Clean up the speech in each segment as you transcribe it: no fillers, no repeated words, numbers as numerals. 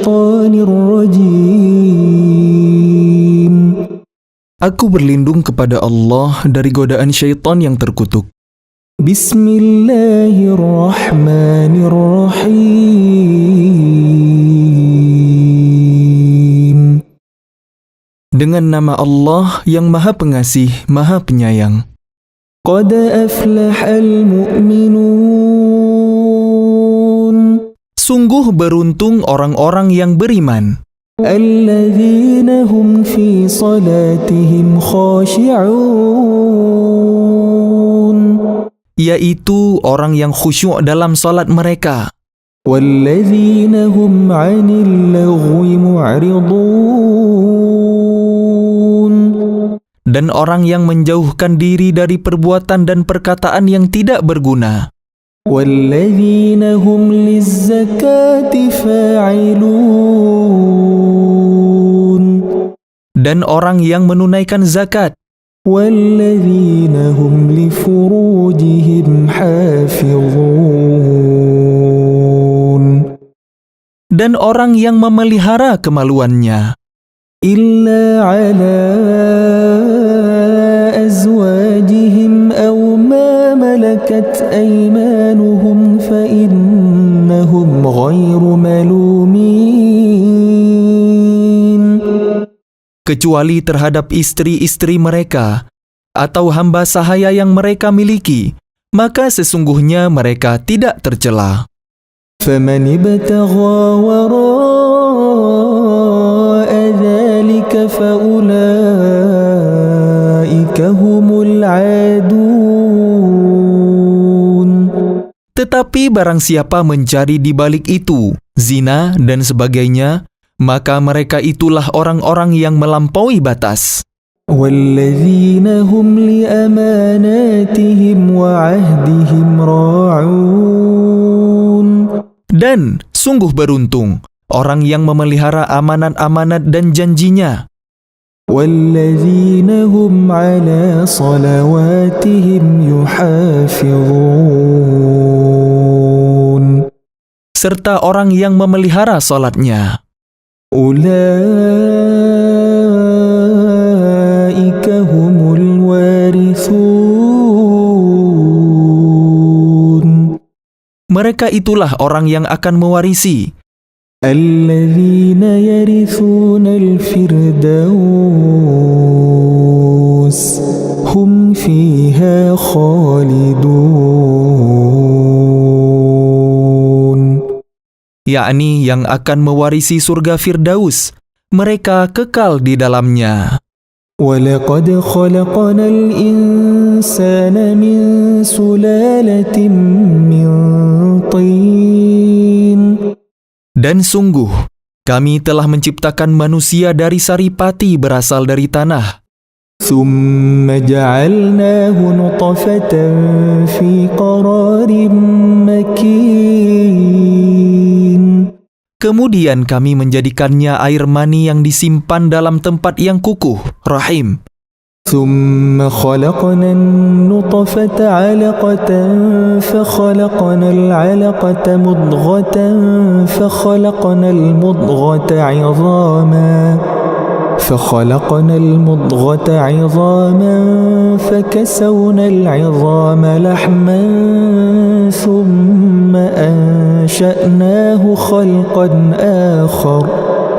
الشيطان الرجيم. Aku berlindung kepada Allah dari godaan syaitan yang terkutuk. Bismillahirrahmanirrahim. Dengan nama Allah yang Maha Pengasih, Maha Penyayang. Qad aflahal mu'minun. Sungguh beruntung orang-orang yang beriman. Alladzina hum fi salatihim khashi'un. Yaitu orang yang khusyuk dalam salat mereka. Walladzina hum 'anil laghwi mu'ridun. Dan orang yang menjauhkan diri dari perbuatan dan perkataan yang tidak berguna. Walladzina hum lizzakati fa'ilun. Dan orang yang menunaikan zakat. Walladzina hum li furujihim hafizun. Dan orang yang memelihara kemaluannya. Illa ala azwajihim aw ma malakat aymanuhum fa innahum ghairu malumin. Kecuali terhadap istri-istri mereka atau hamba sahaya yang mereka miliki, maka sesungguhnya mereka tidak tercela. فَمَنِ ابْتَغَى وَرَاءَ ذَلِكَ فَأُولَئِكَ هُمُ الْعَادُونَ. Tetapi barang siapa mencari di balik itu, zina dan sebagainya, maka mereka itulah orang-orang yang melampaui batas. وَالَّذِينَ هُمْ لِأَمَانَاتِهِمْ وَعَهْدِهِمْ رَاعُونَ. Dan sungguh beruntung orang yang memelihara amanat-amanat dan janjinya. وَالَّذِينَ هُمْ عَلَى صَلَوَاتِهِمْ يُحَافِظُونَ. Serta orang yang memelihara salatnya. Ulaika humul warithun. Mereka itulah orang yang akan mewarisi. Alladzina yarithunal firdaus. Hum fiha khalidun. Yakni yang akan mewarisi surga Firdaus. Mereka kekal di dalamnya. وَلَقَدْ خَلَقْنَا الْإِنسَانَ مِنْ سُلَالَةٍ مِنْ طِينٍ. Dan sungguh, kami telah menciptakan manusia dari saripati berasal dari tanah. ثُمَّ جَعَلْنَاهُ نُطْفَةً فِي قَرَارٍ مَكِينٍ. Kemudian kami menjadikannya air mani yang disimpan dalam tempat yang kukuh, rahim. ثُمَّ خَلَقْنَا النُّطْفَةَ عَلَقَةً فَخَلَقْنَا الْعَلَقَةَ مُضْغَةً فَخَلَقْنَا الْمُضْغَةَ عِظَامًا فَكَسَوْنَا الْعِظَامَ لَحْمًا ثُمَّ أَنشَأْنَاهُ خَلْقًا آخَرَ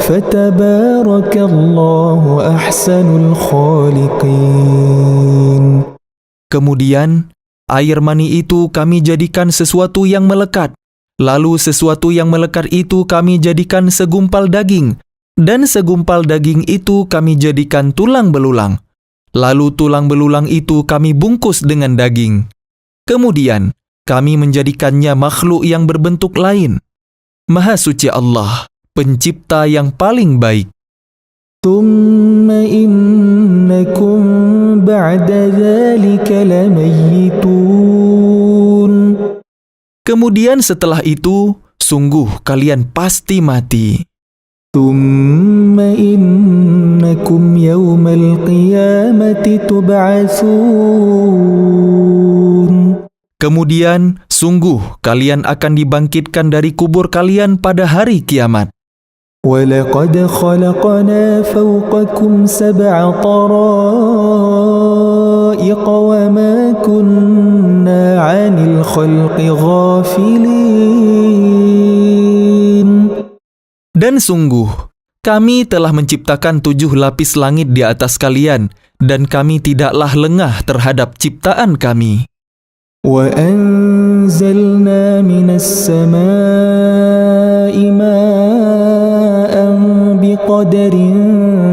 فَتَبَارَكَ اللَّهُ أَحْسَنُ الْخَالِقِينَ. Kemudian, air mani itu kami jadikan sesuatu yang melekat. Lalu sesuatu yang melekat itu kami jadikan segumpal daging. Dan segumpal daging itu kami jadikan tulang belulang. Lalu tulang belulang itu kami bungkus dengan daging. Kemudian, kami menjadikannya makhluk yang berbentuk lain. Maha suci Allah, pencipta yang paling baik. ثُمَّ إِنَّكُمْ بَعْدَ ذَلِكَ لَمَيِّتُونَ. Kemudian setelah itu, sungguh kalian pasti mati. ثُمَّ إِنَّكُمْ يَوْمَ الْقِيَامَةِ تُبْعَثُونَ. Kemudian, sungguh kalian akan dibangkitkan dari kubur kalian pada hari kiamat. وَلَقَدْ خَلَقْنَا فَوْقَكُمْ 7 طَرَائِقَ وَمَا كُنَّا عَنِ الْخَلْقِ غَافِلِينَ. Dan sungguh, kami telah menciptakan 7 lapis langit di atas kalian, dan kami tidaklah lengah terhadap ciptaan kami. وَأَنزَلْنَا مِنَ السَّمَاءِ مَاءً بِقَدَرٍ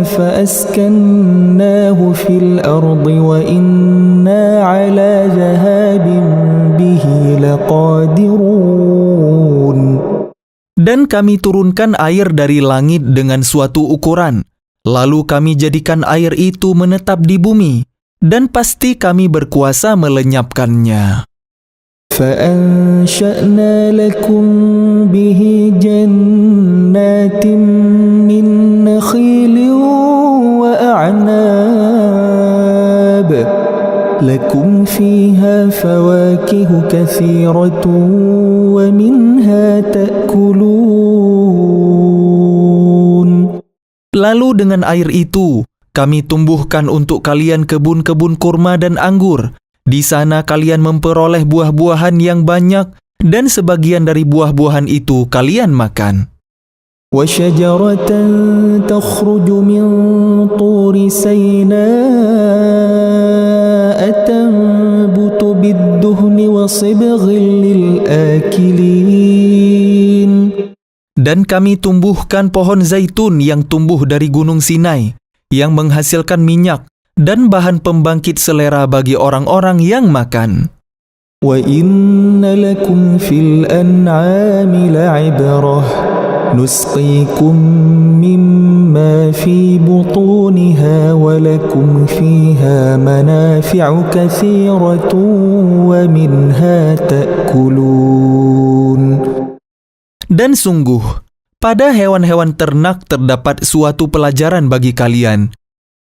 فَأَسْكَنَّاهُ فِي الْأَرْضِ وَإِنَّا عَلَى ذَهَابٍ بِهِ لَقَادِرُونَ. Dan kami turunkan air dari langit dengan suatu ukuran, lalu kami jadikan air itu menetap di bumi, dan pasti kami berkuasa melenyapkannya. فَأَنشَأْنَا لَكُم بِهِ جَنَّاتٍ مِّن نَّخِيلٍ وَأَعْنَابٍ لَكُمْ فِيهَا فَوَاكِهُ كَثِيرَةٌ وَمِنْهَا تَأْكُلُونَ. Lalu dengan air itu, kami tumbuhkan untuk kalian kebun-kebun kurma dan anggur. Di sana kalian memperoleh buah-buahan yang banyak, dan sebagian dari buah-buahan itu kalian makan. وَشَجَرَةً تَخْرُجُ مِنْ طُورِ سَيْنَاءَ تَنبُتُ بِالدُّهْنِ وَصِبْغٍ لِلْآكِلِينَ. Dan kami tumbuhkan pohon zaitun yang tumbuh dari gunung Sinai, yang menghasilkan minyak dan bahan pembangkit selera bagi orang-orang yang makan. وَإِنَّ لَكُمْ فِي الْأَنْعَامِ لَعِبْرَةً نُسْقِيكُم مِّمَّا فِي بُطُونِهَا وَلَكُمْ فِيهَا مَنَافِعُ كَثِيرَةٌ وَمِنْهَا تَأْكُلُونَ. Dan sungguh, pada hewan-hewan ternak terdapat suatu pelajaran bagi kalian.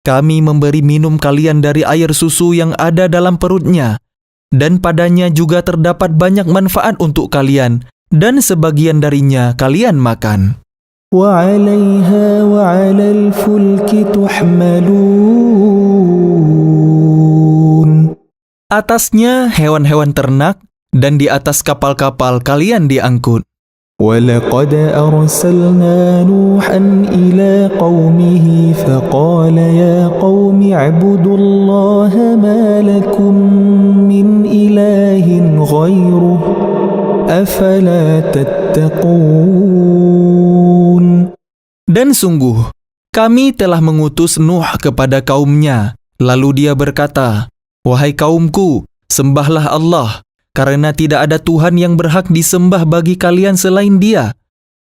Kami memberi minum kalian dari air susu yang ada dalam perutnya, dan padanya juga terdapat banyak manfaat untuk kalian, dan sebagian darinya kalian makan. وَعَلَيْهَا وَعَلَى الْفُلْكِ تُحْمَلُونَ. Atasnya hewan-hewan ternak, dan di atas kapal-kapal kalian diangkut. وَلَقَدْ أَرْسَلْنَا نُوحًا إِلَى قَوْمِهِ فَقَالَ يَا قَوْمِ اعْبُدُوا اللَّهَ مَا لَكُمْ مِنْ إِلَٰهٍ غَيْرُهُ أَفَلَا تَتَّقُونَ. Dan sungguh, kami telah mengutus Nuh kepada kaumnya, lalu dia berkata, "Wahai kaumku, sembahlah Allah, karena tidak ada Tuhan yang berhak disembah bagi kalian selain Dia.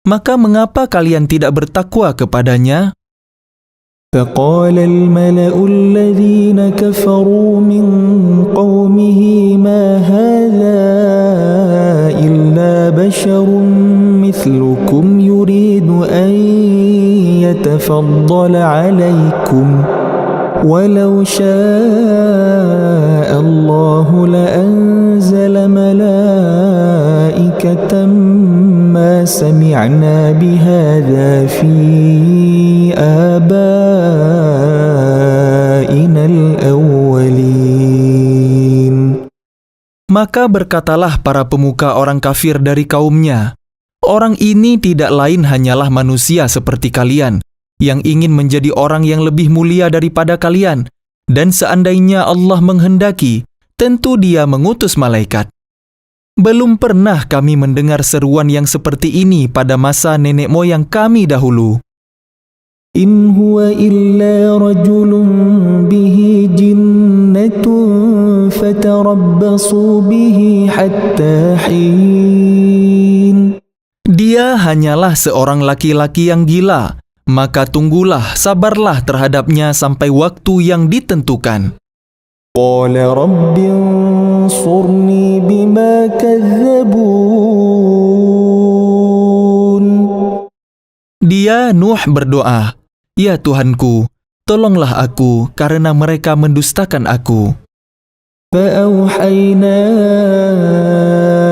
Maka mengapa kalian tidak bertakwa kepadanya?" فَقَالَ الْمَلَأُ الَّذِينَ كَفَرُوا مِنْ قَوْمِهِ مَا هَذَا إِلَّا بَشَرٌ مِثْلُكُمْ يُرِيدُ أَنْ يَتَفَضَّلَ عَلَيْكُمْ وَلَوْ شَاءَ اللَّهُ لَأَنزَلَ مَلَائِكَةً مَا سَمِعْنَا بِهَذَا فِي آبَائِنَا الْأَوَّلِينَ. Maka berkatalah para pemuka orang kafir dari kaumnya, "Orang ini tidak lain hanyalah manusia seperti kalian, yang ingin menjadi orang yang lebih mulia daripada kalian, dan seandainya Allah menghendaki, tentu Dia mengutus malaikat. Belum pernah kami mendengar seruan yang seperti ini pada masa nenek moyang kami dahulu. إِنْ هُوَ إِلَّا رَجُلٌ بِهِ جِنَّةٌ فَتَرَبَّصُوا بِهِ حَتَّى حِينٍ. Dia hanyalah seorang laki-laki yang gila, maka tunggulah, sabarlah terhadapnya sampai waktu yang ditentukan." قَالَ رَبِّ انصُرْنِي بِمَا كَذَّبُونِ. Dia Nuh berdoa, "Ya Tuhanku, tolonglah aku karena mereka mendustakan aku." فَأَوْحَيْنَا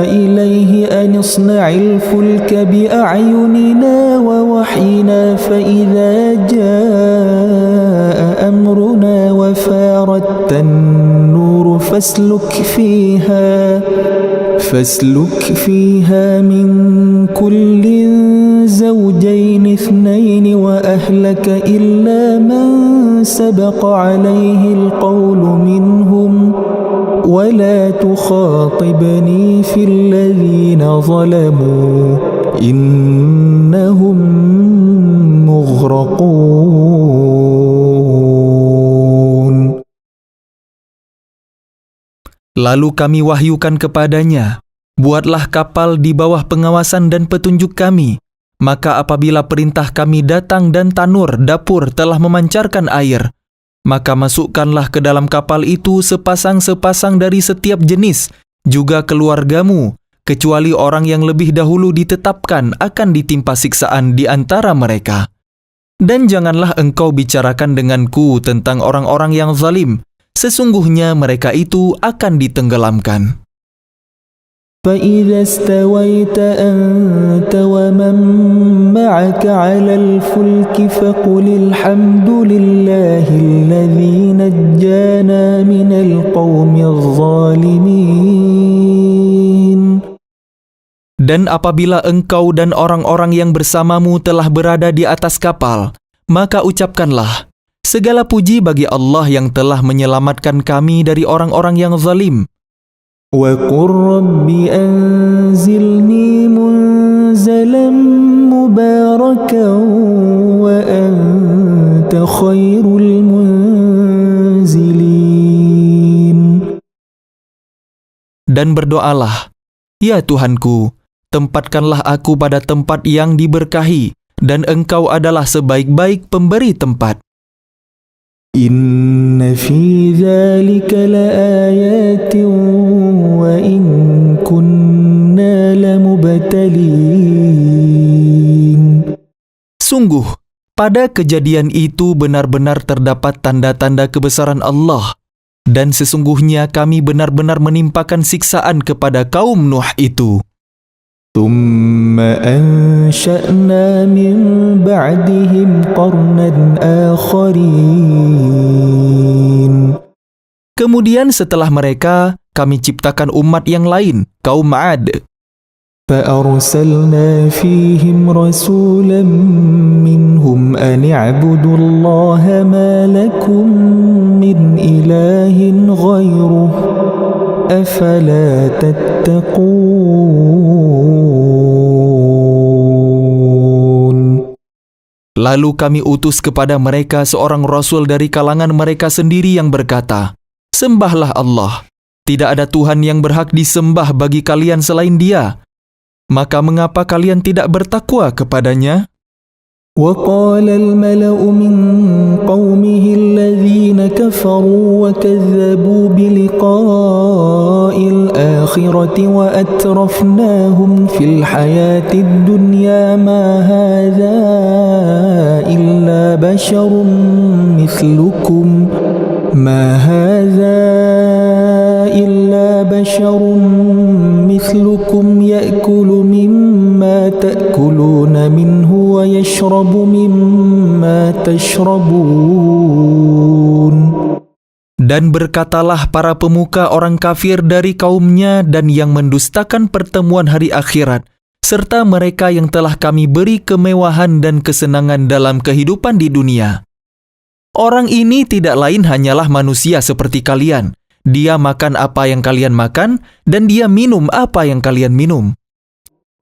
إِلَيْهِ أَنِ اصْنَعِ الْفُلْكَ بِأَعْيُنِنَا وَوَحْيِنَا وحينا فإذا جاء أمرنا وفارت النور فاسلك فيها من كل زوجين اثنين وأهلك إلا من سبق عليه القول منهم ولا تخاطبني في الذين ظلموا إنهم مغرقون. Lalu kami wahyukan kepadanya, buatlah kapal di bawah pengawasan dan petunjuk kami. Maka apabila perintah kami datang dan tanur dapur telah memancarkan air, maka masukkanlah ke dalam kapal itu sepasang-sepasang dari setiap jenis, juga keluargamu, kecuali orang yang lebih dahulu ditetapkan akan ditimpa siksaan di antara mereka. Dan janganlah engkau bicarakan denganku tentang orang-orang yang zalim, sesungguhnya mereka itu akan ditenggelamkan. فإذا استويت أنت ومن معك على الفلك فقل الحمد لله الذي نجانا من القوم الظالمين. Dan apabila engkau dan orang-orang yang bersamamu telah berada di atas kapal, maka ucapkanlah, segala puji bagi Allah yang telah menyelamatkan kami dari orang-orang yang zalim. وَقُلْ رَبِّ أَنزِلْنِي مُنزَلًا مُبَارَكًا وَأَنْتَ خَيْرُ الْمُنزِلِينَ. Dan berdoalah, ya Tuhanku, tempatkanlah aku pada tempat yang diberkahi, dan Engkau adalah sebaik-baik pemberi tempat. Inna fi dzalika laayatin wa in kunna lamubtalin. Sungguh, pada kejadian itu benar-benar terdapat tanda-tanda kebesaran Allah, dan sesungguhnya kami benar-benar menimpakan siksaan kepada kaum Nuh itu. Thumma ansha'na min ba'dihim qarnan akharin. Kemudian setelah mereka, kami ciptakan umat yang lain, kaum 'Ad. فَأَرْسَلْنَا فِيهِمْ رَسُولًا مِّنْهُمْ أَنِ اعْبُدُوا اللَّهَ مَا لَكُمْ مِنْ إِلَٰهٍ غَيْرُهُ أَفَلَا تَتَّقُونَ. Lalu kami utus kepada mereka seorang rasul dari kalangan mereka sendiri yang berkata, Sembahlah Allah, tidak ada Tuhan yang berhak disembah bagi kalian selain Dia. Maka mengapa kalian tidak bertakwa kepadanya? وَقَالَ الْمَلَأُ مِنْ قَوْمِهِ الَّذِينَ كَفَرُوا وَكَذَّبُوا بِلِقَاءِ الْآخِرَةِ وَأَتْرَفْنَاهُمْ فِي الْحَيَاةِ الدُّنْيَا مَا هَذَا إِلَّا بَشَرٌ مِثْلُكُمْ يَأْكُلُ مِمَّا تَأْكُلُونَ مِنْهُ وَيَشْرَبُ مِمَّا تَشْرَبُونَ. Dan berkatalah para pemuka orang kafir dari kaumnya dan yang mendustakan pertemuan hari akhirat, serta mereka yang telah kami beri kemewahan dan kesenangan dalam kehidupan di dunia. Orang ini tidak lain hanyalah manusia seperti kalian. Dia makan apa yang kalian makan, dan dia minum apa yang kalian minum.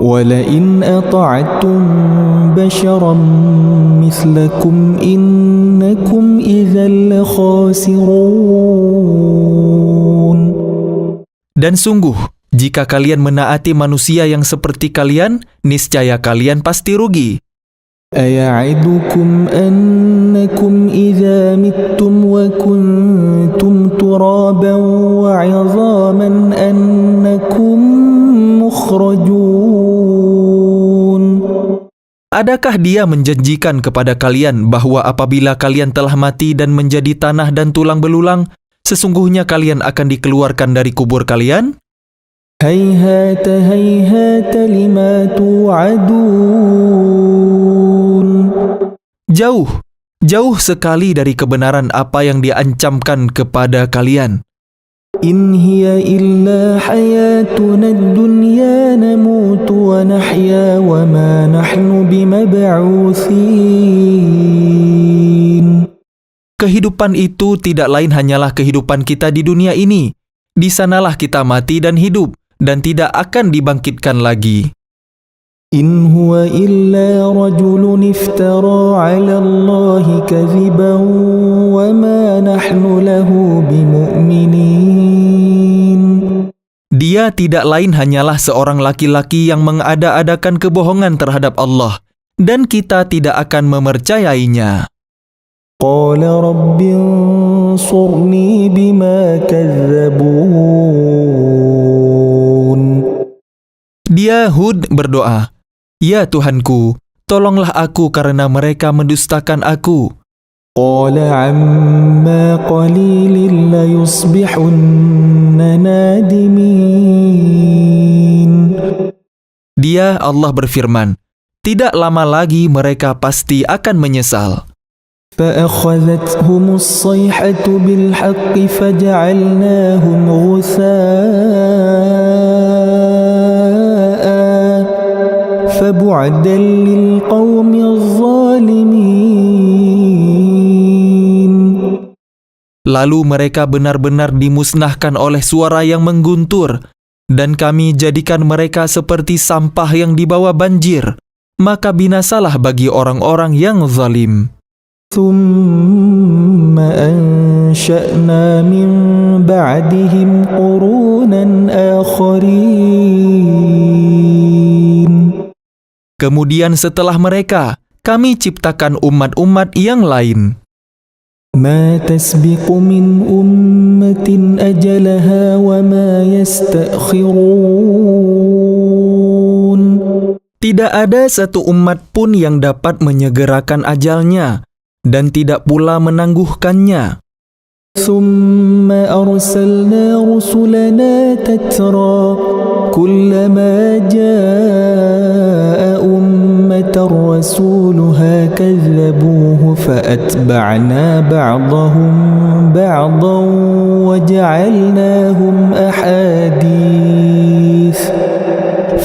وَلَئِنْ أَطَعْتُمْ بَشَرًا مِثْلَكُمْ إِنَّكُمْ إِذًا لَخَاسِرُونَ. Dan sungguh, jika kalian menaati manusia yang seperti kalian, niscaya kalian pasti rugi. أَيَعِدُكُمْ أَنَّكُمْ إِذَا مِتُّمْ وَكُنْتُمْ تُرَابًا وَعِظَامًا أَنَّكُمْ مُخْرَجُونَ. Adakah dia menjanjikan kepada kalian bahwa apabila kalian telah mati dan menjadi tanah dan tulang belulang, sesungguhnya kalian akan dikeluarkan dari kubur kalian? هَيْهَاتَ هَيْهَاتَ لِمَا تُوعَدُونَ. Jauh sekali dari kebenaran apa yang diancamkan kepada kalian. إن هي إلا حياتنا الدنيا نموت ونحيا وما نحن بمبعوثين. Kehidupan itu tidak lain hanyalah kehidupan kita di dunia ini. Di sanalah kita mati dan hidup, dan tidak akan dibangkitkan lagi. إن هو إلا رجل افترى على الله كذبا وما نحن له بمؤمنين. Dia tidak lain hanyalah seorang laki-laki yang mengada-adakan kebohongan terhadap Allah, dan kita tidak akan memercayainya. قال رب انصرني بما كذبون. Dia Hud berdoa, "Ya Tuhanku, tolonglah aku karena mereka mendustakan aku." قال عما قليل ليصبحن نادمين. Dia Allah berfirman, "Tidak lama lagi mereka pasti akan menyesal." فأخذتهم الصيحة بالحق فجعلناهم غثاء فبعدا للقوم الظالمين. Lalu mereka benar-benar dimusnahkan oleh suara yang mengguntur, dan kami jadikan mereka seperti sampah yang dibawa banjir, maka binasalah bagi orang-orang yang zalim. ثم أنشأنا من بعدهم قرونا آخرين. Kemudian setelah mereka, kami ciptakan umat-umat yang lain. ما تسبق من أمة أجلها وما يستأخرون. Tidak ada satu umat pun yang dapat menyegerakan ajalnya, dan tidak pula menangguhkannya. ثم أرسلنا رسلنا تترى كلما جاء أمة رسولها كذبوه فأتبعنا بعضهم بعضا وجعلناهم أحاديث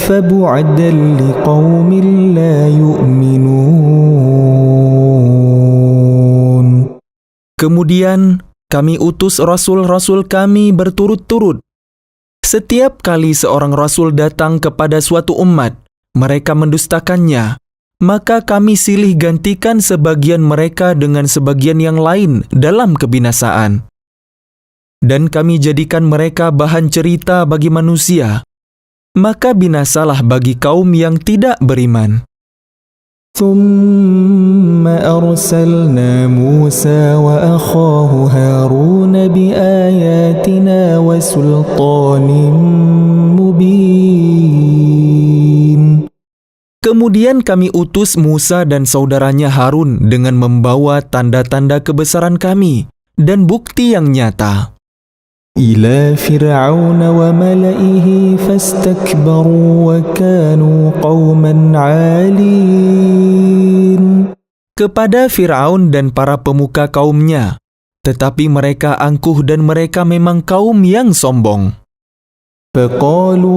فبعدا لقوم لا يؤمنون. Kemudian kami utus rasul-rasul kami berturut-turut. Setiap kali seorang rasul datang kepada suatu umat, mereka mendustakannya. Maka kami silih gantikan sebagian mereka dengan sebagian yang lain dalam kebinasaan. Dan kami jadikan mereka bahan cerita bagi manusia. Maka binasalah bagi kaum yang tidak beriman. ثم أرسلنا موسى وأخاه هارون بآياتنا وسلطان مبين. Kemudian kami utus Musa dan saudaranya Harun dengan membawa tanda-tanda kebesaran kami dan bukti yang nyata. إلى فرعون وملئه فاستكبروا وكانوا قوما عالين. Kepada Fir'aun dan para pemuka kaumnya, tetapi mereka angkuh dan mereka memang kaum yang sombong. فقالوا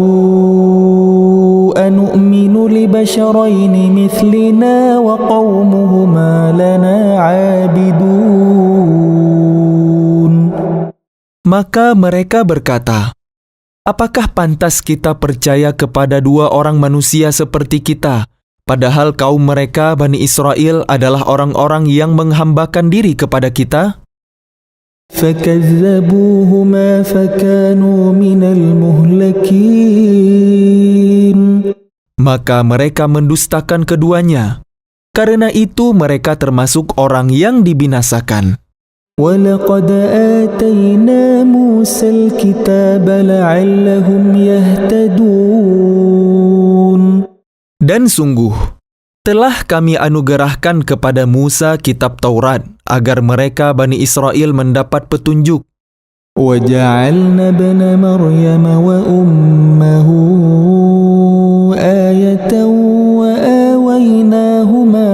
أنؤمن لبشرين مثلنا وقومهما لنا عابدون. Maka mereka berkata, "Apakah pantas kita percaya kepada dua orang manusia seperti kita, padahal kaum mereka Bani Israel adalah orang-orang yang menghambakan diri kepada kita?" فكذبوهما فكانوا من المهلكين. Maka mereka mendustakan keduanya. Karena itu mereka termasuk orang yang dibinasakan. وَلَقَدْ آتَيْنَا مُوسَى الْكِتَابَ لَعَلَّهُمْ يَهْتَدُونَ. Dan sungguh, telah kami anugerahkan kepada Musa kitab Taurat, agar mereka Bani Israel mendapat petunjuk. وَجَعَلْنَا ابْنَ مَرْيَمَ وَأُمَّهُ آيَةً وَآوَيْنَاهُمَا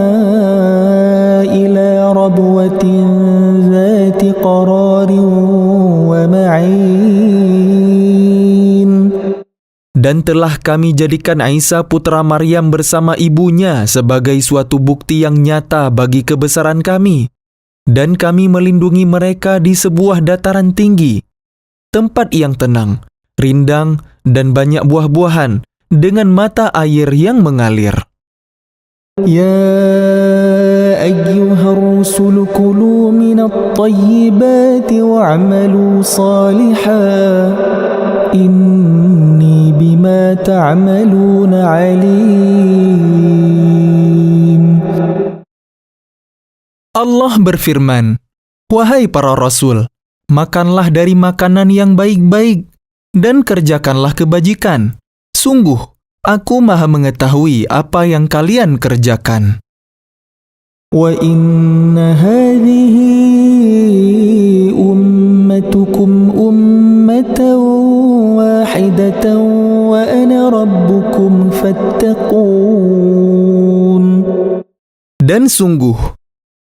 Dan telah kami jadikan Isa putra Maryam bersama ibunya sebagai suatu bukti yang nyata bagi kebesaran kami. Dan kami melindungi mereka di sebuah dataran tinggi, tempat yang tenang, rindang, dan banyak buah-buahan, dengan mata air yang mengalir. يا أيها الرسل كلوا من الطيبات واعملوا صالحا إني بما تعملون عليم. Allah berfirman, "Wahai para rasul, makanlah dari makanan yang baik-baik dan kerjakanlah kebajikan. Sungguh, Aku Maha mengetahui apa yang kalian kerjakan." وَإِنَّ هَذِهِ أُمَّتُكُمْ أُمَّةً وَاحِدَةً وَأَنَا رَبُّكُمْ فَاتَّقُونِ. Dan sungguh,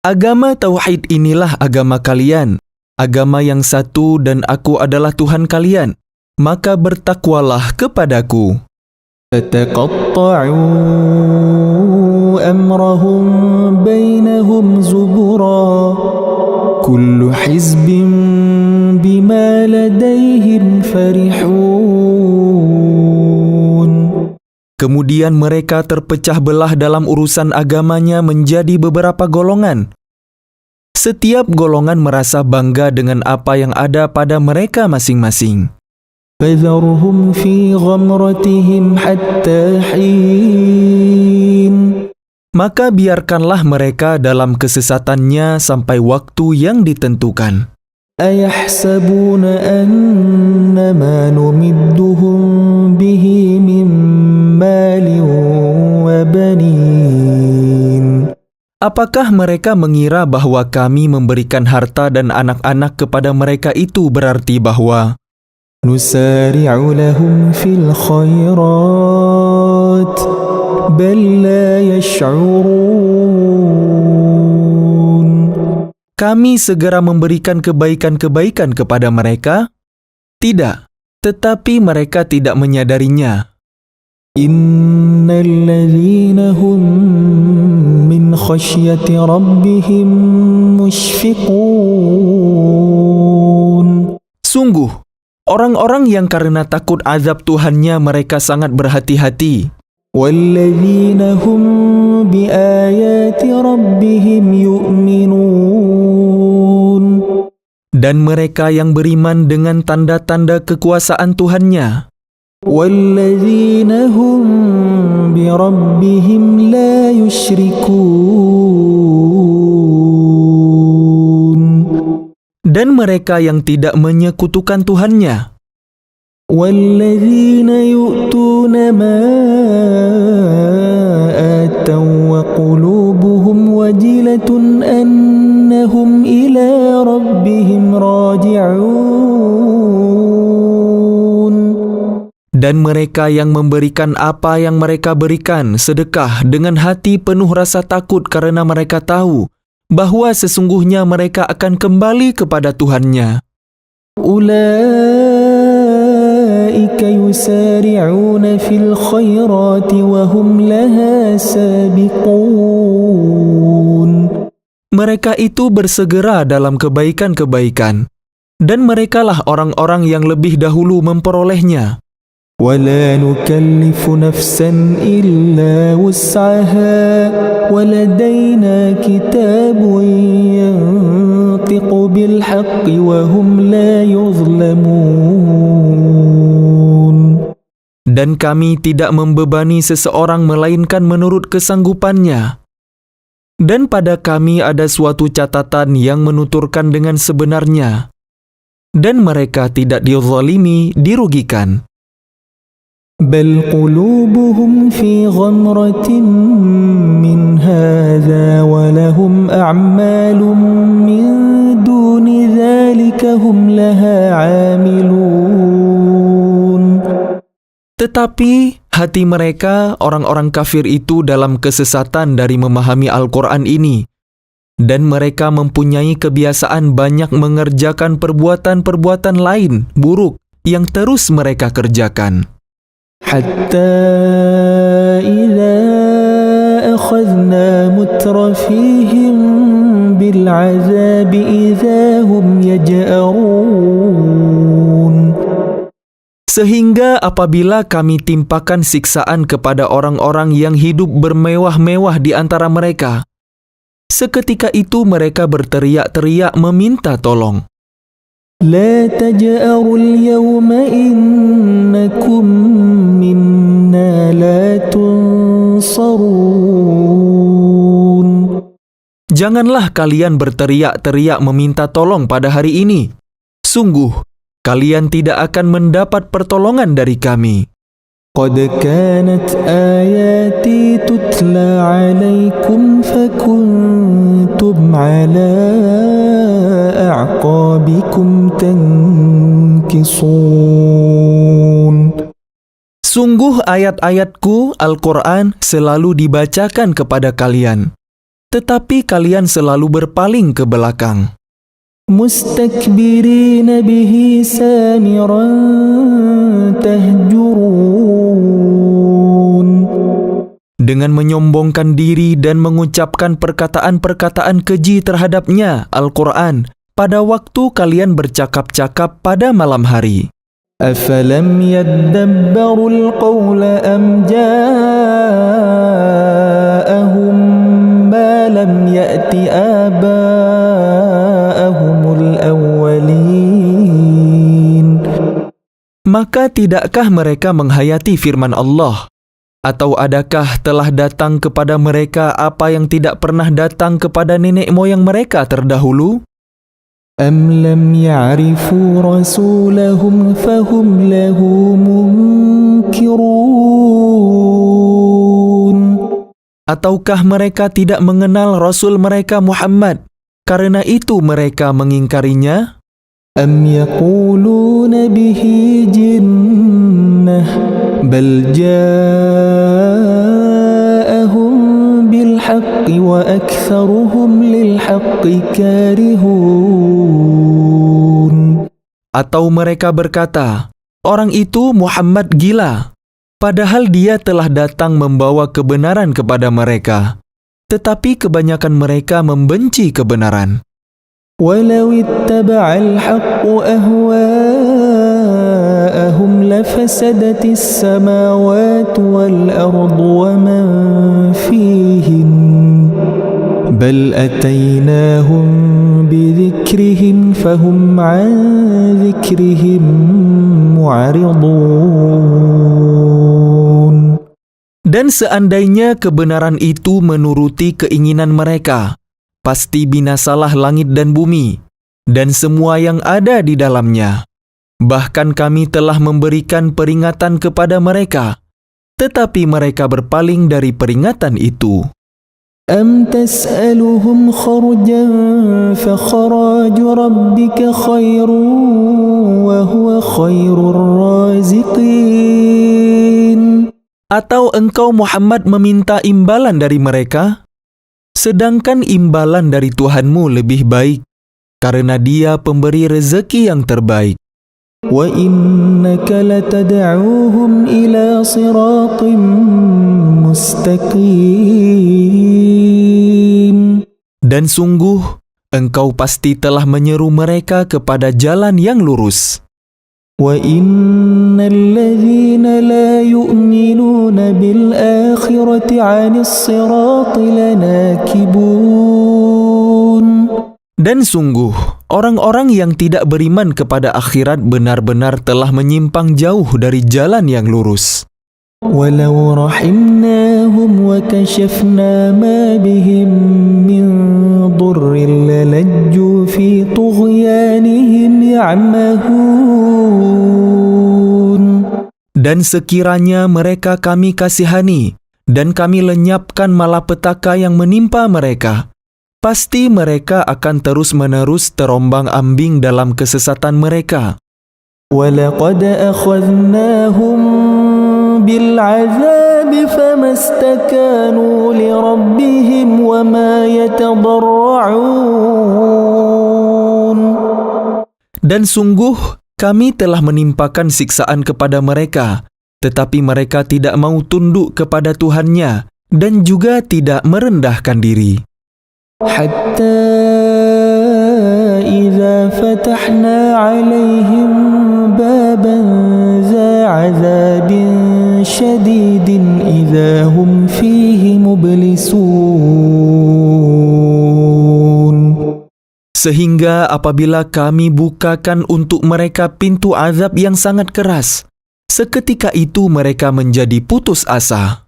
agama Tauhid inilah agama kalian, agama yang satu dan Aku adalah Tuhan kalian, maka bertakwalah kepadaku. فَتَقَطَّعُوا أَمْرَهُمْ بَيْنَهُمْ زُبُرًا كُلُّ حِزْبٍ بِمَا لَدَيْهِمْ فَرِحُونَ. Kemudian mereka terpecah belah dalam urusan agamanya menjadi beberapa golongan. Setiap golongan merasa bangga dengan apa yang ada pada mereka masing-masing. فَذَرْهُمْ فِي غَمْرَتِهِمْ حَتَّى حِينٍ. Maka biarkanlah mereka dalam kesesatannya sampai waktu yang ditentukan. أَيَحْسَبُونَ أَنَّمَا نُمِدُّهُم بِهِ مِن مَّالٍ وَبَنِينَ. Apakah mereka mengira bahwa kami memberikan harta dan anak-anak kepada mereka itu berarti bahwa نُسَارِعُ لَهُمْ فِي الْخَيْرَاتِ بَل لَّا يَشْعُرُونَ. kami segera memberikan kebaikan-kebaikan kepada mereka? Tidak, tetapi mereka tidak menyadarinya. إِنَّ الَّذِينَ هُم مِّنْ خَشْيَةِ رَبِّهِم مُشْفِقُونَ. Sungguh, orang-orang yang karena takut azab Tuhannya mereka sangat berhati-hati. وَالَّذِينَ هُم بِآيَاتِ رَبِّهِمْ يُؤْمِنُونَ. Dan mereka yang beriman dengan tanda-tanda kekuasaan Tuhannya. وَالَّذِينَ هُم بِرَبِّهِمْ لَا يُشْرِكُونَ. Dan mereka yang tidak menyekutukan Tuhannya. وَالَّذِينَ يُؤْتُونَ مَا آتَوا وَقُلُوبُهُمْ وَجِلَةٌ أَنَّهُمْ إِلَى رَبِّهِمْ رَاجِعُونَ. Dan mereka yang memberikan apa yang mereka berikan sedekah dengan hati penuh rasa takut karena mereka tahu bahwa sesungguhnya mereka akan kembali kepada Tuhannya. أُولَئِكَ يُسَارِعُونَ فِي الْخَيْرَاتِ وَهُمْ لَهَا سَابِقُونَ. Mereka itu bersegera dalam kebaikan-kebaikan, dan merekalah orang-orang yang lebih dahulu memperolehnya. وَلَا نُكَلِّفُ نَفْسًا إِلَّا وُسْعَهَا وَلَدَيْنَا كِتَابٌ يَنطِقُ بِالْحَقِّ وَهُمْ لَا يُظْلَمُونَ. Dan kami tidak membebani seseorang melainkan menurut kesanggupannya. Dan pada kami ada suatu catatan yang menuturkan dengan sebenarnya. Dan mereka tidak dizalimi, dirugikan. بَلْ قُلُوبُهُمْ فِي غَمْرَةٍ مِّنْ هَذَا وَلَهُمْ أَعْمَالٌ مِّن دُونِ ذَلِكَ هُمْ لَهَا عَامِلُونَ. Tetapi hati mereka, orang-orang kafir itu dalam kesesatan dari memahami Al-Quran ini. Dan mereka mempunyai kebiasaan banyak mengerjakan perbuatan-perbuatan lain, buruk, yang terus mereka kerjakan. حتى إذا أخذنا مترفيهم بالعذاب إذا هم يجأرون. Sehingga apabila kami timpakan siksaan kepada orang-orang yang hidup bermewah-mewah di antara mereka, seketika itu mereka berteriak-teriak meminta tolong. لا تجأروا اليوم إنكم منا لا تنصرون. Janganlah kalian berteriak-teriak meminta tolong pada hari ini. Sungguh, kalian tidak akan mendapat pertolongan dari kami. قد كانت آياتي تتلى عليكم فكنتم على أعقابكم تنكصون. Sungguh ayat-ayatku Al-Quran selalu dibacakan kepada kalian, tetapi kalian selalu berpaling ke belakang. مستكبرين به سامرا تهجرون. Dengan menyombongkan diri dan mengucapkan perkataan-perkataan keji terhadapnya, Al-Quran, pada waktu kalian bercakap-cakap pada malam hari. أفلم يدبروا القول أم جاءهم ما لم يأت آباءهم الأولين. Maka tidakkah mereka menghayati firman Allah? Atau adakah telah datang kepada mereka apa yang tidak pernah datang kepada nenek moyang mereka terdahulu? أم لم يعرفوا رسولهم فهم له منكرون. Ataukah mereka tidak mengenal Rasul mereka Muhammad, karena itu mereka mengingkarinya? أم يقولون به جنة بل جاءهم بالحق وأكثرهم للحق كارهون. Atau mereka berkata, orang itu Muhammad gila, padahal dia telah datang membawa kebenaran kepada mereka, tetapi kebanyakan mereka membenci kebenaran. ولو اتبع الحق أهواءهم لفسدت السماوات والأرض ومن فيهن بل أتيناهم بذكرهم فهم عن ذكرهم معرضون. Dan seandainya kebenaran itu menuruti keinginan mereka, pasti binasalah langit dan bumi, dan semua yang ada di dalamnya. Bahkan kami telah memberikan peringatan kepada mereka, tetapi mereka berpaling dari peringatan itu. أم تسألهم خرجا فخراج ربك خير وهو خير الرازقين. Atau engkau Muhammad meminta imbalan dari mereka? Sedangkan imbalan dari Tuhanmu lebih baik, karena Dia pemberi rezeki yang terbaik. وَإِنَّكَ لَتَدْعُوهُمْ إِلَى صِرَاطٍ مُسْتَقِيمٍ. Dan sungguh, engkau pasti telah menyeru mereka kepada jalan yang lurus. وَإِنَّ الَّذِينَ لَا يُؤْمِنُونَ بِالْآخِرَةِ عَنِ الصِّرَاطِ لَنَاكِبُونَ. Dan sungguh, orang-orang yang tidak beriman kepada akhirat benar-benar telah menyimpang jauh dari jalan yang lurus. وَلَوْ رَحِمْنَاهُمْ وَكَشَفْنَا مَا بِهِمْ مِنْ ضُرٍّ لَلَجُّوا فِي طُغْيَانِهِمْ يَعْمَهُونَ. Dan sekiranya mereka kami kasihani, dan kami lenyapkan malapetaka yang menimpa mereka, pasti mereka akan terus-menerus terombang-ambing dalam kesesatan mereka. وَلَقَدْ أَخَذْنَاهُمْ بِالْعَذَابِ فَمَا اسْتَكَانُوا لِرَبِّهِمْ وَمَا يَتَضَرَّعُونَ. Dan sungguh, kami telah menimpakan siksaan kepada mereka, tetapi mereka tidak mau tunduk kepada Tuhannya dan juga tidak merendahkan diri. حتى إذا فتحنا عليهم بابا ذا عذاب شديد إذا هم فيه مبلسون. Sehingga apabila kami bukakan untuk mereka pintu azab yang sangat keras, seketika itu mereka menjadi putus asa.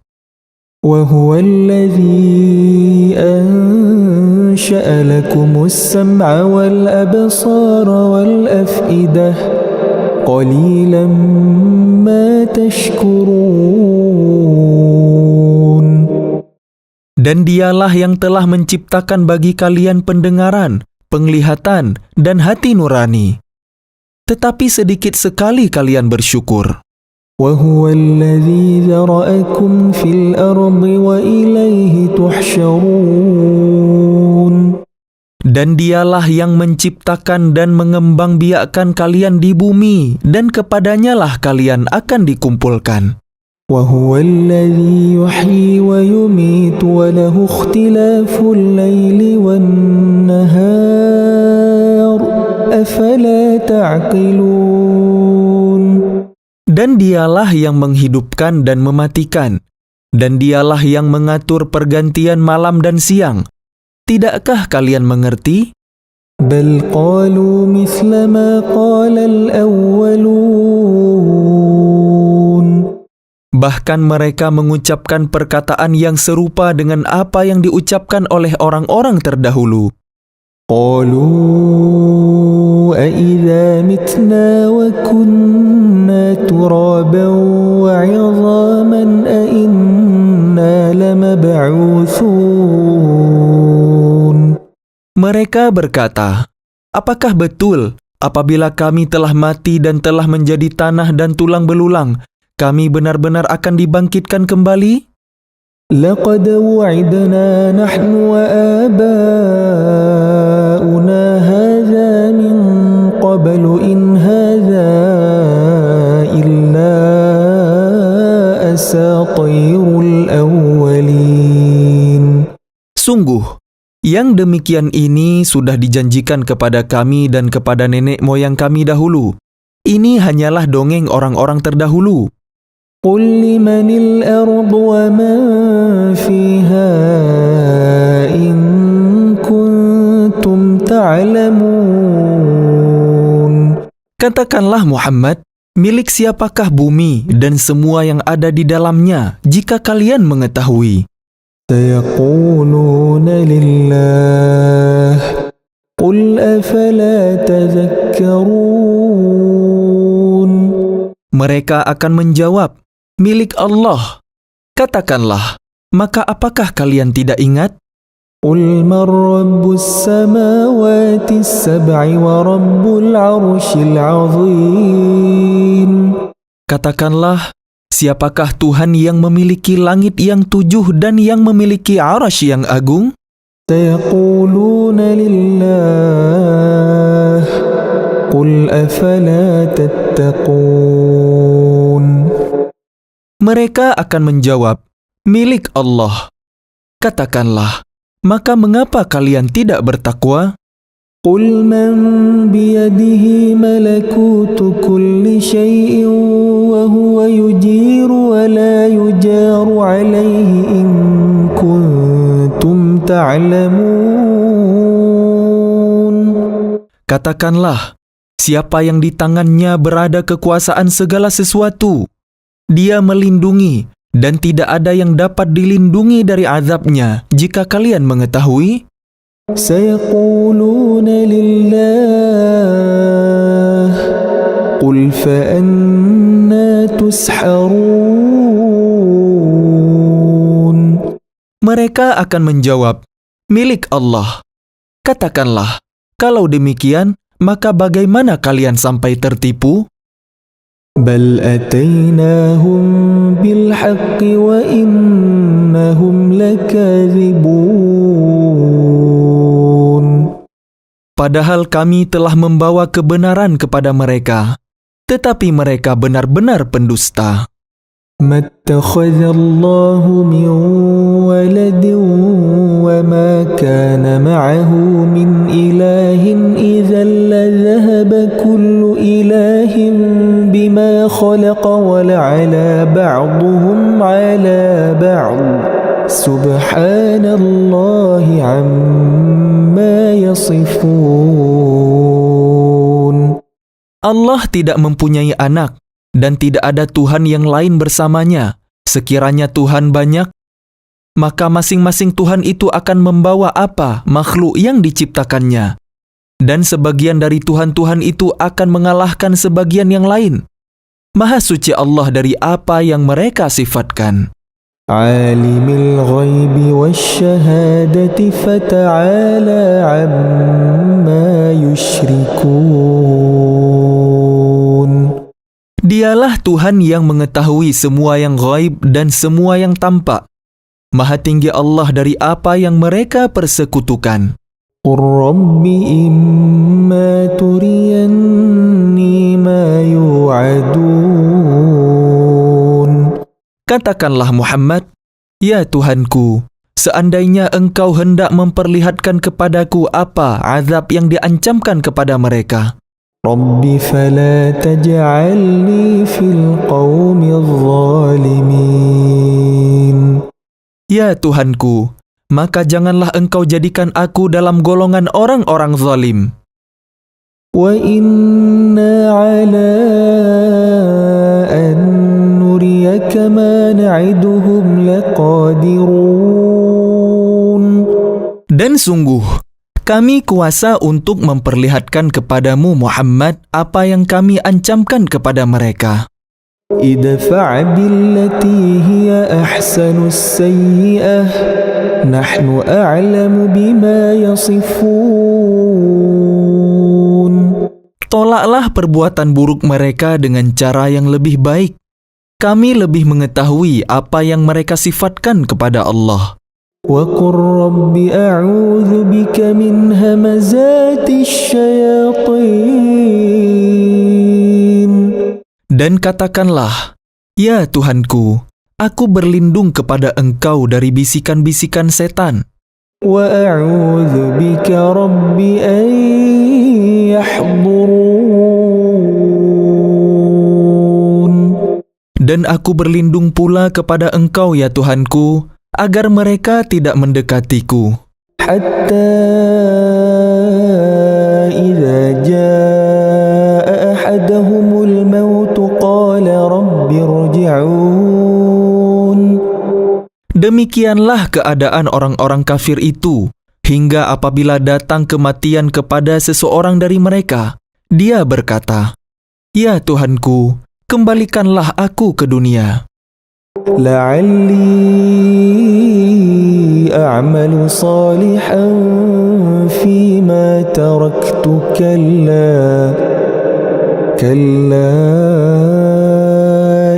وهو الذي أنشأ لكم السمع والأبصار والأفئدة قليلا ما تشكرون. Dan dialah yang telah menciptakan bagi kalian pendengaran, penglihatan, dan hati nurani. Tetapi sedikit sekali kalian bersyukur. وهو الذي ذرأكم في الأرض وإليه تحشرون. Dan dialah yang menciptakan dan mengembangbiakkan kalian di bumi, dan kepadanya lah kalian akan dikumpulkan. وهو الذي يحيي ويميت وله اختلاف الليل والنهار أفلا تعقلون. Dan dialah yang menghidupkan dan mematikan, dan dialah yang mengatur pergantian malam dan siang. Tidakkah kalian mengerti? بل قالوا مثل ما قال الأولون. Bahkan mereka mengucapkan perkataan yang serupa dengan apa yang diucapkan oleh orang-orang terdahulu. قالوا أإذا متنا وكنا ترابا وعظاما أإنا لمبعوثون. Mereka berkata, apakah betul apabila kami telah mati dan telah menjadi tanah dan tulang belulang, kami benar-benar akan dibangkitkan kembali? لقد وعدنا نحن وآباؤنا هذا من قبل إن هذا إلا أساطير الأولين. Sungguh, yang demikian ini sudah dijanjikan kepada kami dan kepada nenek moyang kami dahulu. Ini hanyalah dongeng orang-orang terdahulu. قل لمن الأرض ومن فيها إن كنتم تعلمون. Katakanlah Muhammad, milik siapakah bumi dan semua yang ada di dalamnya jika kalian mengetahui? سيقولون لله قل أفلا تذكرون. Mereka akan menjawab, milik Allah. Katakanlah, maka apakah kalian tidak ingat? قل من رب السماوات السبع ورب العرش العظيم. Katakanlah, siapakah Tuhan yang memiliki langit yang 7 dan yang memiliki arasy yang agung? سيقولون لله قل أفلا تتقون. Mereka akan menjawab, milik Allah. Katakanlah, maka mengapa kalian tidak bertakwa? قل من بيده ملكوت كل شيء وهو يجير ولا يجار عليه إن كنتم تعلمون. Katakanlah, siapa yang di tangannya berada kekuasaan segala sesuatu, dia melindungi dan tidak ada yang dapat dilindungi dari azabnya jika kalian mengetahui. سيقولون لله قل فأنا تسحرون. Mereka akan menjawab, milik Allah. Katakanlah, kalau demikian, maka bagaimana kalian sampai tertipu? بل أتيناهم بالحق وإنهم لكاذبون. Padahal kami telah membawa kebenaran kepada mereka, tetapi mereka benar-benar pendusta. ما اتخذ الله من ولد وما كان معه من إله إذا لذهب كل إله بما خلق ولعلى بعضهم على بعض سبحان الله عما يصفون. Allah tidak mempunyai anak, dan tidak ada Tuhan yang lain bersamanya. Sekiranya Tuhan banyak, maka masing-masing Tuhan itu akan membawa apa makhluk yang diciptakannya. Dan sebagian dari Tuhan-Tuhan itu akan mengalahkan sebagian yang lain. Maha suci Allah dari apa yang mereka sifatkan. Alimul ghaibi wasyahadati fata'ala amma yusyrikun. Dialah Tuhan yang mengetahui semua yang ghaib dan semua yang tampak. Maha tinggi Allah dari apa yang mereka persekutukan. Qur Rabbi imma turiyanni ma yu'adun. Katakanlah Muhammad, ya Tuhanku, seandainya engkau hendak memperlihatkan kepadaku apa azab yang diancamkan kepada mereka. Rabbi fala taj'alni fil qawmi zalimin. Ya Tuhanku, maka janganlah engkau jadikan aku dalam golongan orang-orang zalim. Wa inna ala an nuriyaka ma na'iduhum laqadirun. Dan sungguh, kami kuasa untuk memperlihatkan kepadamu Muhammad apa yang kami ancamkan kepada mereka. Idfa' billati hiya ahsanus sayyi'ah nahnu a'lamu bima yasifun. Tolaklah perbuatan buruk mereka dengan cara yang lebih baik. Kami lebih mengetahui apa yang mereka sifatkan kepada Allah. Wa qur rabbi a'udzu bika min hamazatis syayatin. Dan katakanlah, ya Tuhanku, aku berlindung kepada Engkau dari bisikan-bisikan setan. Wa a'udzu bika rabbi an yahdurun. Dan aku berlindung pula kepada Engkau, ya Tuhanku, agar mereka tidak mendekatiku. Hatta idza jaa ahadahumul maut qala rabbi irji'un. Demikianlah keadaan orang-orang kafir itu, hingga apabila datang kematian kepada seseorang dari mereka, dia berkata, ya Tuhanku, kembalikanlah aku ke dunia. La'alli a'malu salihan fima taraktu kalla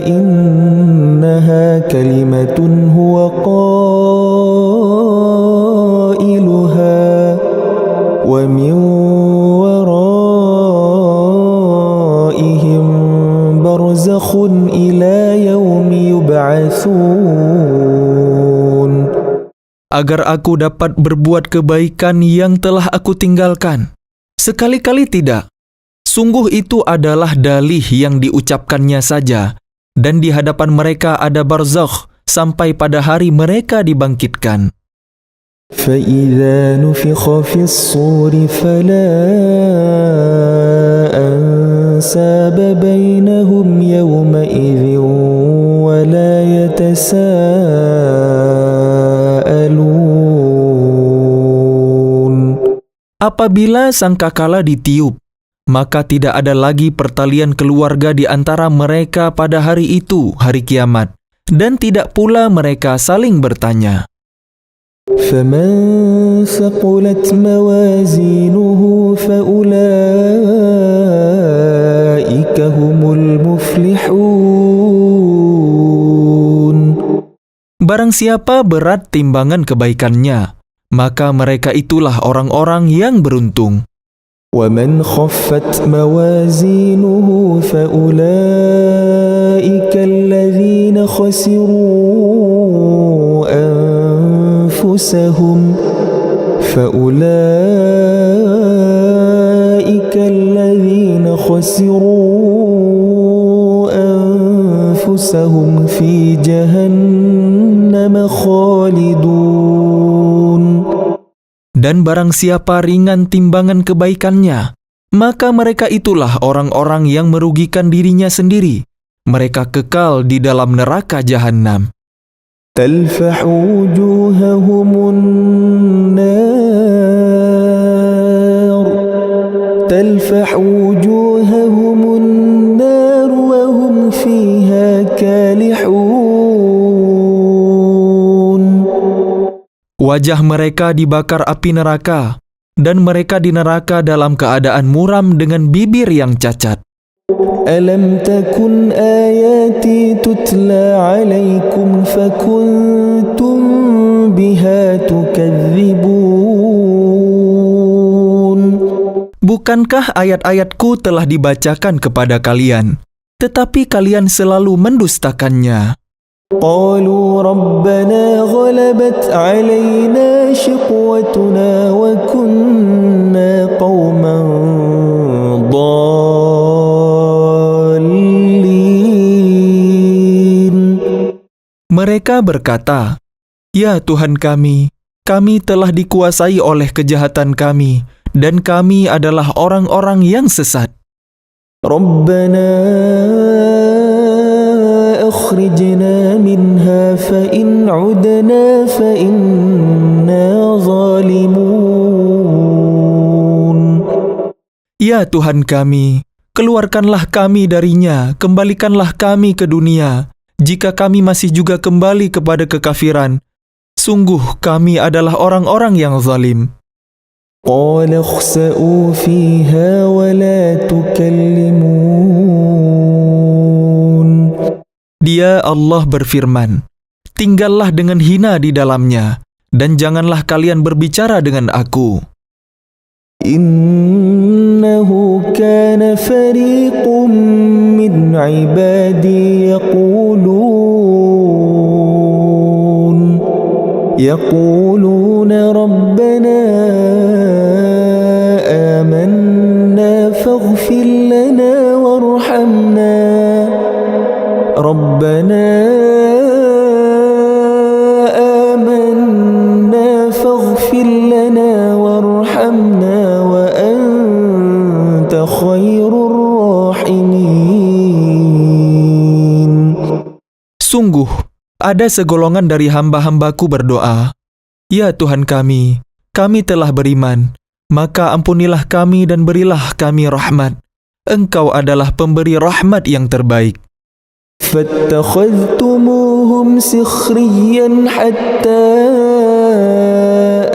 innaha kalimatun huwa qailuha wa min waraihim barzakhun ila yaumi yub'atsun. Agar aku dapat berbuat kebaikan yang telah aku tinggalkan. Sekali-kali tidak. Sungguh itu adalah dalih yang diucapkannya saja, dan di hadapan mereka ada barzakh sampai pada hari mereka dibangkitkan. فَإِذَا نُفِخَ فِي الصُّورِ فَلَا أَنْسَابَ بَيْنَهُمْ يَوْمَئِذٍ وَلَا يَتَسَاءَلُونَ. Apabila sangkakala ditiup, maka tidak ada lagi pertalian keluarga di antara mereka pada hari itu, hari kiamat, dan tidak pula mereka saling bertanya. فَمَنْ ثَقُلَتْ مَوَازِينُهُ فَأُولَئِكَ هُمُ الْمُفْلِحُونَ. Barang siapa berat timbangan kebaikannya, maka mereka itulah orang-orang yang beruntung. وَمَنْ خَفَّتْ مَوَازِينُهُ فَأُولَئِكَ الَّذِينَ خسروا أنفسهم فأولئك الذين خسروا أنفسهم في جهنم خالدون. Dan barang siapa ringan timbangan kebaikannya, maka mereka itulah orang-orang yang merugikan dirinya sendiri. Mereka kekal di dalam neraka jahanam. تلفح وجوههم النار تلفح وجوههم النار وهم فيها كالحون. Wajah mereka dibakar api neraka, dan mereka di neraka dalam keadaan muram dengan bibir yang cacat. ألم تكن آياتي تتلى عليكم فكنتم بها تكذبون. Bukankah ayat-ayatku telah dibacakan kepada kalian, tetapi kalian selalu mendustakannya? قالوا ربنا غلبت علينا شقوتنا وكنا قوما ضالين. Mereka berkata, "Ya Tuhan kami telah dikuasai oleh kejahatan kami, dan kami adalah orang-orang yang sesat. ربنا أخرجنا منها فإن عدنا فإنا ظالمون. Ya Tuhan kami, keluarkanlah kami darinya, kembalikanlah kami ke dunia. Jika kami masih juga kembali kepada kekafiran, sungguh kami adalah orang-orang yang zalim." قال اخسئوا فيها ولا تكلمون. Dia Allah berfirman, "Tinggallah dengan hina di dalamnya, dan janganlah kalian berbicara dengan aku." إنه كان فريق من عبادي يقولون ربنا آمنا فاغفر لنا وارحمنا ربنا آمنا فاغفر لنا وارحمنا وأنت خير الراحمين. Sungguh, ada segolongan dari hamba-hambaku berdoa, "Ya Tuhan kami telah beriman, maka ampunilah kami dan berilah kami rahmat. Engkau adalah pemberi rahmat yang terbaik." فاتخذتموهم سخريا حتى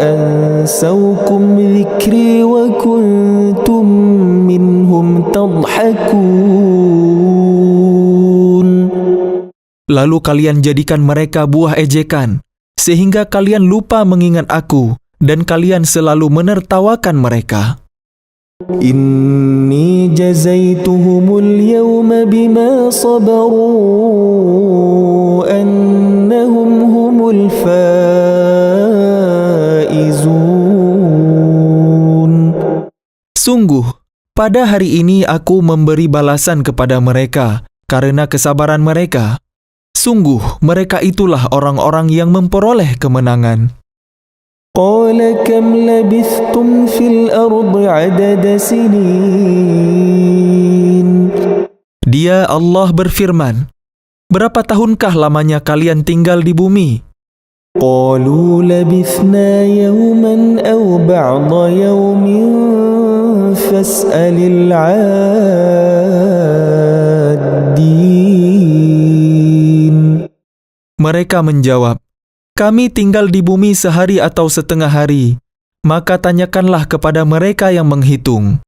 أنسوكم ذكري وكنتم منهم تضحكون. Lalu kalian jadikan mereka buah ejekan, sehingga kalian lupa mengingat aku, dan kalian selalu menertawakan mereka. إني جزيتهم اليوم بما صبروا أنهم هم الفائزون. Sungguh, pada hari ini aku memberi balasan kepada mereka karena kesabaran mereka. Sungguh, mereka itulah orang-orang yang memperoleh kemenangan. قال كم لبثتم في الأرض عدد سنين. Dia Allah berfirman, "Berapa tahunkah lamanya kalian tinggal di bumi?" قالوا لبثنا يوما أو بعض يوم فاسأل العادين. Mereka menjawab, "Kami tinggal di bumi sehari atau setengah hari, maka tanyakanlah kepada mereka yang menghitung."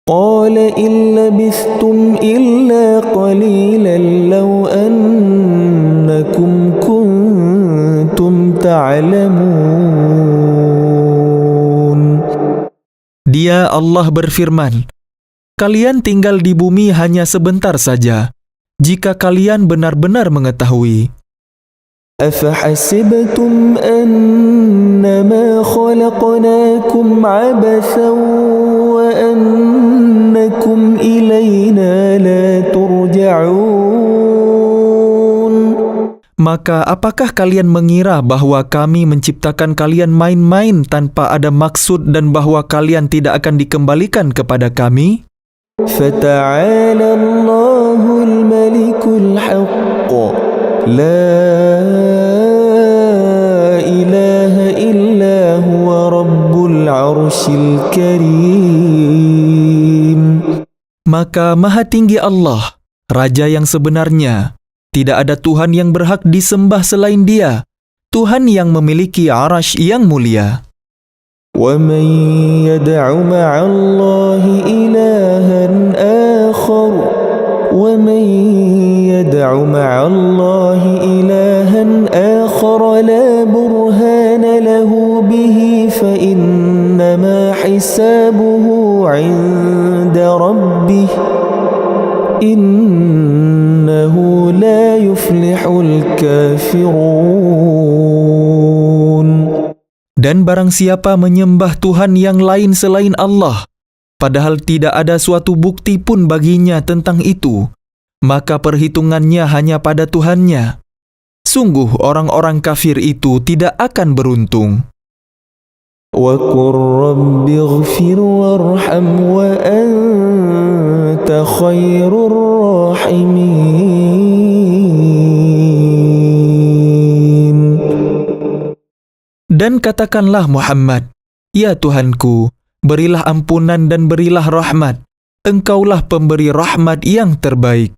قال إن لبثتم إلا قليلا لو أنكم كنتم تعلمون. Dia Allah berfirman, "Kalian tinggal di bumi hanya sebentar saja. jika kalian benar-benar mengetahui. أفحسبتم أنما خلقناكم عبثا وأنكم إلينا لا ترجعون. Maka apakah kalian mengira bahwa kami menciptakan kalian main-main tanpa ada maksud dan bahwa kalian tidak akan dikembalikan kepada kami? فتعالى الله الملك الحق لا إله إلا هو رب العرش الكريم. Maka Maha Tinggi Allah, Raja yang sebenarnya. Tidak ada Tuhan yang berhak disembah selain Dia, Tuhan yang memiliki arasy yang mulia. ومن يدع مع الله إلها آخر ومن يدع مع الله إلها آخر لا برهان له به فإنما حسابه عند ربه إنه لا يفلح الكافرون. Dan barang siapa menyembah Tuhan yang lain selain Allah, padahal tidak ada suatu bukti pun baginya tentang itu, maka perhitungannya hanya pada Tuhannya. Sungguh orang-orang kafir itu tidak akan beruntung. وَقُلْ رَبِّ اغْفِرْ وَارْحَمْ وَأَنْتَ خَيْرُ الرَّاحِمِينَ. Dan katakanlah Muhammad, "Ya Tuhanku, berilah ampunan dan berilah rahmat. Engkaulah pemberi rahmat yang terbaik."